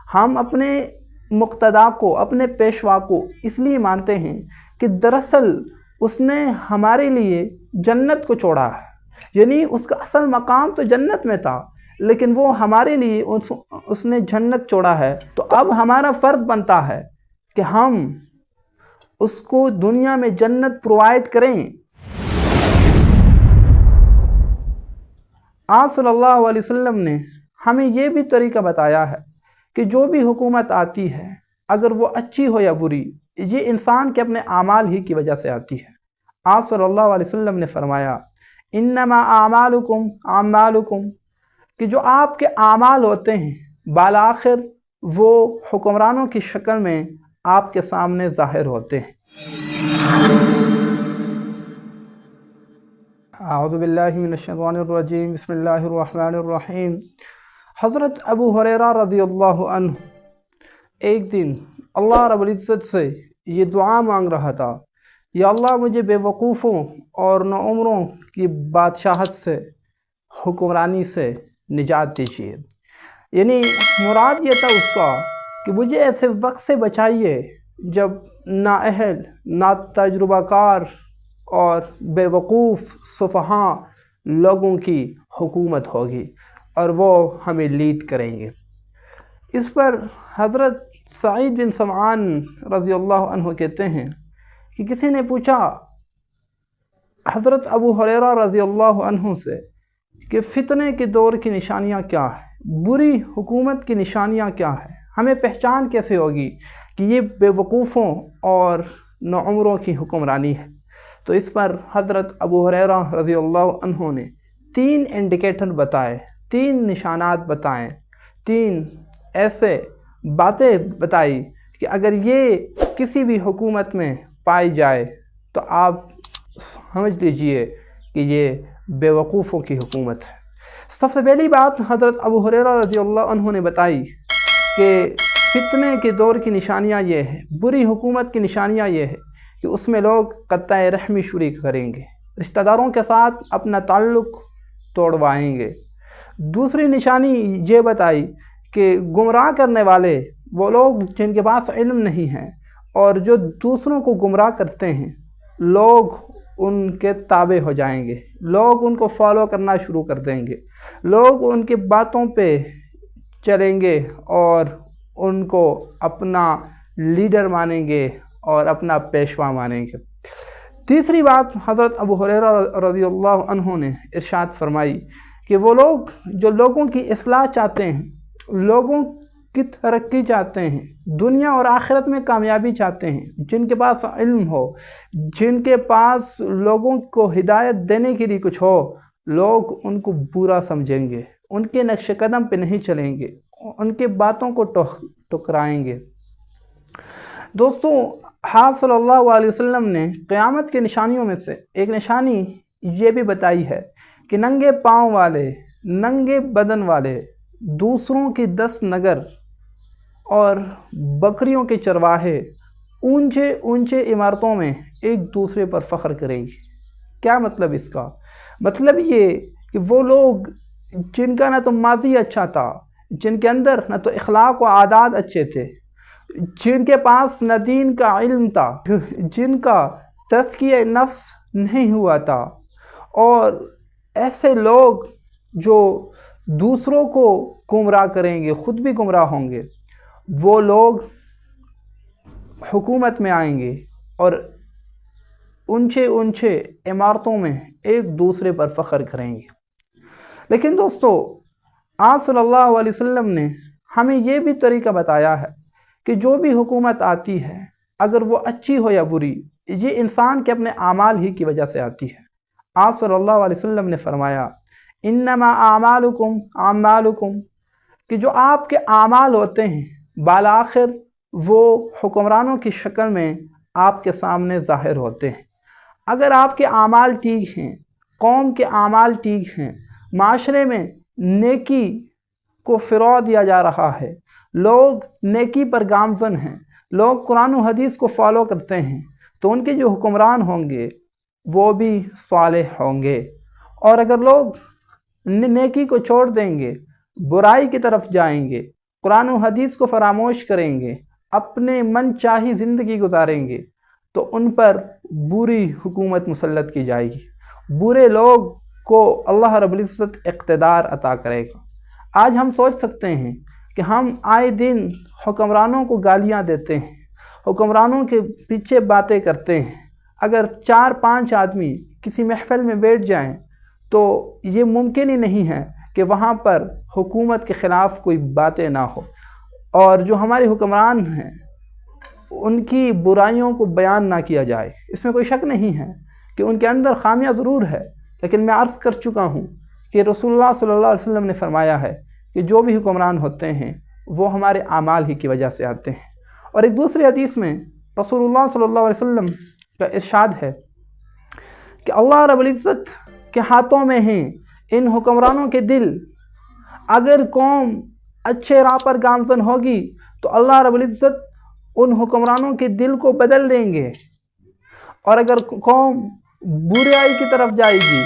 ہم اپنے مقتدا کو، اپنے پیشوا کو اس لیے مانتے ہیں کہ دراصل اس نے ہمارے لیے جنت کو چھوڑا ہے، یعنی اس کا اصل مقام تو جنت میں تھا، لیکن وہ ہمارے لیے اس نے جنت چھوڑا ہے۔ تو اب ہمارا فرض بنتا ہے کہ ہم اس کو دنیا میں جنت پرووائڈ کریں۔ آپ صلی اللہ علیہ وسلم نے ہمیں یہ بھی طریقہ بتایا ہے کہ جو بھی حکومت آتی ہے، اگر وہ اچھی ہو یا بری، یہ انسان کے اپنے اعمال ہی کی وجہ سے آتی ہے۔ آپ صلی اللہ علیہ وسلم نے فرمایا انما اعمالکم اعمالکم، کہ جو آپ کے اعمال ہوتے ہیں بالآخر وہ حکمرانوں کی شکل میں آپ کے سامنے ظاہر ہوتے ہیں۔ اعوذ باللہ من الشیطان الرجیم، بسم اللہ الرحمن الرحیم۔ حضرت ابو ہریرہ رضی اللہ عنہ ایک دن اللہ رب العزت سے یہ دعا مانگ رہا تھا، یا اللہ مجھے بے وقوفوں اور نوعمروں کی بادشاہت سے، حکمرانی سے نجات دیجیے۔ یعنی مراد یہ تھا اس کا کہ مجھے ایسے وقت سے بچائیے جب نااہل، نا تجربہ کار اور بے وقوف سفہاء لوگوں کی حکومت ہوگی اور وہ ہمیں لیڈ کریں گے۔ اس پر حضرت سعید بن سمعان رضی اللہ عنہ کہتے ہیں کہ کسی نے پوچھا حضرت ابو ہریرہ رضی اللہ عنہ سے کہ فتنے کے دور کی نشانیاں کیا ہیں، بری حکومت کی نشانیاں کیا ہیں، ہمیں پہچان کیسے ہوگی کہ یہ بے وقوفوں اور نوعمروں کی حکمرانی ہے؟ تو اس پر حضرت ابو ہریرہ رضی اللہ عنہ نے 3 انڈیکیٹر بتائے، 3 نشانات بتائیں، 3 ایسے باتیں بتائی کہ اگر یہ کسی بھی حکومت میں پائی جائے تو آپ سمجھ لیجئے کہ یہ بے وقوفوں کی حکومت ہے۔ سب سے پہلی بات حضرت ابو ہریرہ رضی اللہ عنہ نے بتائی کہ فتنے کے دور کی نشانیاں یہ ہے، بری حکومت کی نشانیاں یہ ہے کہ اس میں لوگ قطع رحمی شروع کریں گے، رشتہ داروں کے ساتھ اپنا تعلق توڑوائیں گے۔ دوسری نشانی یہ بتائی کہ گمراہ کرنے والے وہ لوگ جن کے پاس علم نہیں ہے اور جو دوسروں کو گمراہ کرتے ہیں، لوگ ان کے تابع ہو جائیں گے، لوگ ان کو فالو کرنا شروع کر دیں گے، لوگ ان کی باتوں پہ چلیں گے اور ان کو اپنا لیڈر مانیں گے اور اپنا پیشوا مانیں گے۔ تیسری بات حضرت ابو ہریرہ رضی اللہ عنہ نے ارشاد فرمائی کہ وہ لوگ جو لوگوں کی اصلاح چاہتے ہیں، لوگوں کی ترقی چاہتے ہیں، دنیا اور آخرت میں کامیابی چاہتے ہیں، جن کے پاس علم ہو، جن کے پاس لوگوں کو ہدایت دینے کے لیے کچھ ہو، لوگ ان کو برا سمجھیں گے، ان کے نقش قدم پہ نہیں چلیں گے، ان کے باتوں کو ٹکرائیں گے۔ دوستوں، آپ صلی اللہ علیہ وسلم نے قیامت کی نشانیوں میں سے ایک نشانی یہ بھی بتائی ہے کہ ننگے پاؤں والے، ننگے بدن والے، دوسروں کی 10 نگر اور بکریوں کے چرواہے اونچے اونچے عمارتوں میں ایک دوسرے پر فخر کریں گے۔ کیا مطلب اس کا؟ مطلب یہ کہ وہ لوگ جن کا نہ تو ماضی اچھا تھا، جن کے اندر نہ تو اخلاق و عادات اچھے تھے، جن کے پاس نہ دین کا علم تھا، جن کا تزکیہ نفس نہیں ہوا تھا، اور ایسے لوگ جو دوسروں کو گمراہ کریں گے، خود بھی گمراہ ہوں گے، وہ لوگ حکومت میں آئیں گے اور اونچے اونچے عمارتوں میں ایک دوسرے پر فخر کریں گے۔ لیکن دوستو، آپ صلی اللہ علیہ وسلم نے ہمیں یہ بھی طریقہ بتایا ہے کہ جو بھی حکومت آتی ہے، اگر وہ اچھی ہو یا بری، یہ انسان کے اپنے اعمال ہی کی وجہ سے آتی ہے۔ آپ صلی اللہ علیہ وسلم نے فرمایا انما اعمالکم اعمالکم، کہ جو آپ کے اعمال ہوتے ہیں بالآخر وہ حکمرانوں کی شکل میں آپ کے سامنے ظاہر ہوتے ہیں۔ اگر آپ کے اعمال ٹھیک ہیں، قوم کے اعمال ٹھیک ہیں، معاشرے میں نیکی کو فروغ دیا جا رہا ہے، لوگ نیکی پر گامزن ہیں، لوگ قرآن و حدیث کو فالو کرتے ہیں، تو ان کے جو حکمران ہوں گے وہ بھی صالح ہوں گے۔ اور اگر لوگ نیکی کو چھوڑ دیں گے، برائی کی طرف جائیں گے، قرآن و حدیث کو فراموش کریں گے، اپنے من چاہی زندگی گزاریں گے، تو ان پر بری حکومت مسلط کی جائے گی، برے لوگ کو اللہ رب العزت اقتدار عطا کرے گا۔ آج ہم سوچ سکتے ہیں کہ ہم آئے دن حکمرانوں کو گالیاں دیتے ہیں، حکمرانوں کے پیچھے باتیں کرتے ہیں۔ اگر 4-5 آدمی کسی محفل میں بیٹھ جائیں تو یہ ممکن ہی نہیں ہے کہ وہاں پر حکومت کے خلاف کوئی باتیں نہ ہو، اور جو ہمارے حکمران ہیں ان کی برائیوں کو بیان نہ کیا جائے۔ اس میں کوئی شک نہیں ہے کہ ان کے اندر خامیاں ضرور ہے، لیکن میں عرض کر چکا ہوں کہ رسول اللہ صلی اللہ علیہ وسلم نے فرمایا ہے کہ جو بھی حکمران ہوتے ہیں وہ ہمارے اعمال ہی کی وجہ سے آتے ہیں۔ اور ایک دوسری حدیث میں رسول اللہ صلی اللہ علیہ وسلم کا ارشاد ہے کہ اللہ رب العزت کے ہاتھوں میں ہیں ان حکمرانوں کے دل۔ اگر قوم اچھے راہ پر گامزن ہوگی تو اللہ رب العزت ان حکمرانوں کے دل کو بدل دیں گے، اور اگر قوم برائی کی طرف جائے گی،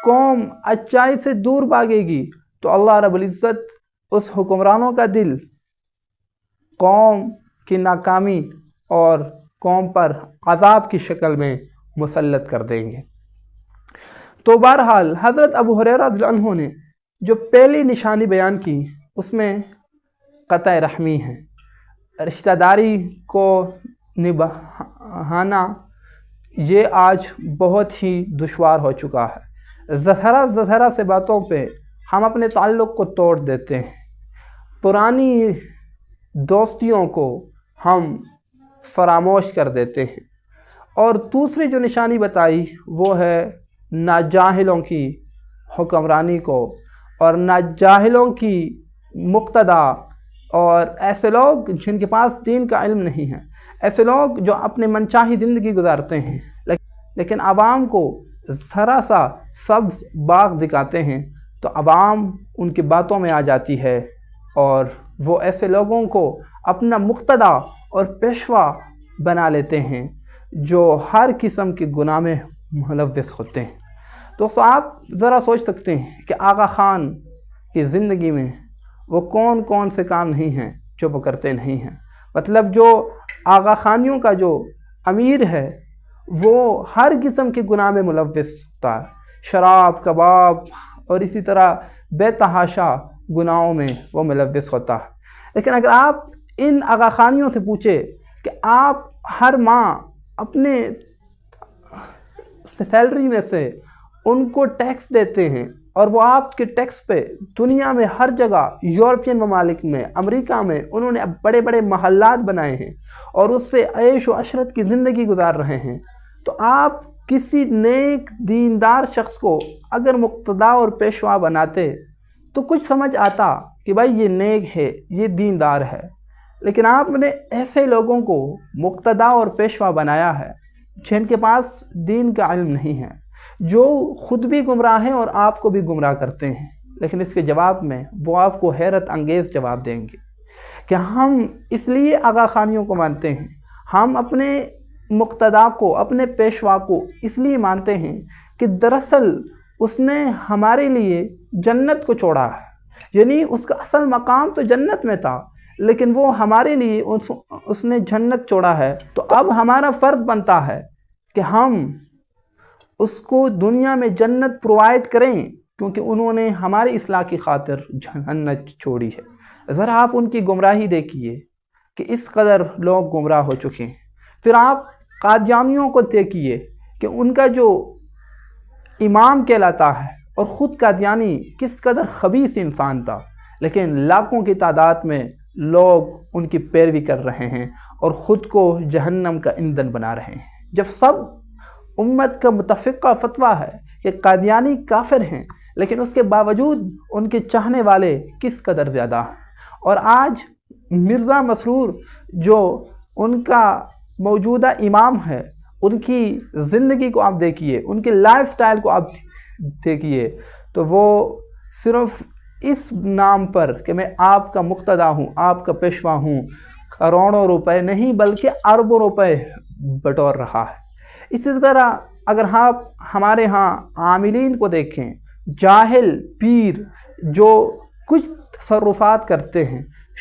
قوم اچائی سے دور بھاگے گی، تو اللہ رب العزت اس حکمرانوں کا دل قوم کی ناکامی اور قوم پر عذاب کی شکل میں مسلط کر دیں گے۔ تو بہرحال حضرت ابو ہریرہ رضی اللہ عنہ نے جو پہلی نشانی بیان کی اس میں قطع رحمی ہے، رشتہ داری کو نبھانا یہ آج بہت ہی دشوار ہو چکا ہے۔ ذرا سے باتوں پہ ہم اپنے تعلق کو توڑ دیتے ہیں، پرانی دوستیوں کو ہم فراموش کر دیتے ہیں۔ اور دوسری جو نشانی بتائی وہ ہے ناجاہلوں کی حکمرانی کو، اور ناجاہلوں کی مقتدا، اور ایسے لوگ جن کے پاس دین کا علم نہیں ہے، ایسے لوگ جو اپنے منچاہی زندگی گزارتے ہیں لیکن عوام کو ذرا سا سبز باغ دکھاتے ہیں تو عوام ان کی باتوں میں آ جاتی ہے، اور وہ ایسے لوگوں کو اپنا مقتدا اور پیشوا بنا لیتے ہیں جو ہر قسم کے گناہ میں ملوث ہوتے ہیں۔ تو آپ ذرا سوچ سکتے ہیں کہ آغا خان کی زندگی میں وہ کون کون سے کام نہیں ہیں جو وہ کرتے نہیں ہیں۔ مطلب جو آغا خانیوں کا جو امیر ہے وہ ہر قسم کے گناہ میں ملوث ہوتا ہے، شراب، کباب اور اسی طرح بے تحاشا گناہوں میں وہ ملوث ہوتا ہے۔ لیکن اگر آپ ان آغا خانیوں سے پوچھیں کہ آپ ہر ماہ اپنے سیلری میں سے ان کو ٹیکس دیتے ہیں، اور وہ آپ کے ٹیکس پہ دنیا میں ہر جگہ، یورپین ممالک میں، امریکہ میں انہوں نے بڑے بڑے محلات بنائے ہیں اور اس سے عیش و عشرت کی زندگی گزار رہے ہیں، تو آپ کسی نیک دیندار شخص کو اگر مقتدا اور پیشوا بناتے تو کچھ سمجھ آتا کہ بھائی یہ نیک ہے، یہ دیندار ہے۔ لیکن آپ نے ایسے لوگوں کو مقتدا اور پیشوا بنایا ہے جن کے پاس دین کا علم نہیں ہے، جو خود بھی گمراہ ہیں اور آپ کو بھی گمراہ کرتے ہیں۔ لیکن اس کے جواب میں وہ آپ کو حیرت انگیز جواب دیں گے کہ ہم اس لیے آغا خانیوں کو مانتے ہیں، ہم اپنے مقتدا کو، اپنے پیشوا کو اس لیے مانتے ہیں کہ دراصل اس نے ہمارے لیے جنت کو چھوڑا ہے، یعنی اس کا اصل مقام تو جنت میں تھا، لیکن وہ ہمارے لیے اس نے جنت چھوڑا ہے۔ تو اب ہمارا فرض بنتا ہے کہ ہم اس کو دنیا میں جنت پرووائڈ کریں، کیونکہ انہوں نے ہماری اصلاح کی خاطر جنت چھوڑی ہے۔ ذرا آپ ان کی گمراہی دیکھیے کہ اس قدر لوگ گمراہ ہو چکے ہیں۔ پھر آپ قادیانیوں کو دیکھیے کہ ان کا جو امام کہلاتا ہے اور خود قادیانی کس قدر خبیث انسان تھا، لیکن لاکھوں کی تعداد میں لوگ ان کی پیروی کر رہے ہیں اور خود کو جہنم کا ایندھن بنا رہے ہیں، جب سب امت کا متفقہ فتویٰ ہے کہ قادیانی کافر ہیں، لیکن اس کے باوجود ان کے چاہنے والے کس قدر زیادہ ہیں۔ اور آج مرزا مسرور جو ان کا موجودہ امام ہے، ان کی زندگی کو آپ دیکھیے، ان کے لائف سٹائل کو آپ دیکھیے، تو وہ صرف اس نام پر کہ میں آپ کا مقتدا ہوں، آپ کا پیشوا ہوں، کروڑوں روپے نہیں بلکہ اربوں روپے بٹور رہا ہے۔ اسی طرح اگر آپ ہمارے ہاں عاملین کو دیکھیں، جاہل پیر جو کچھ تصرفات کرتے ہیں،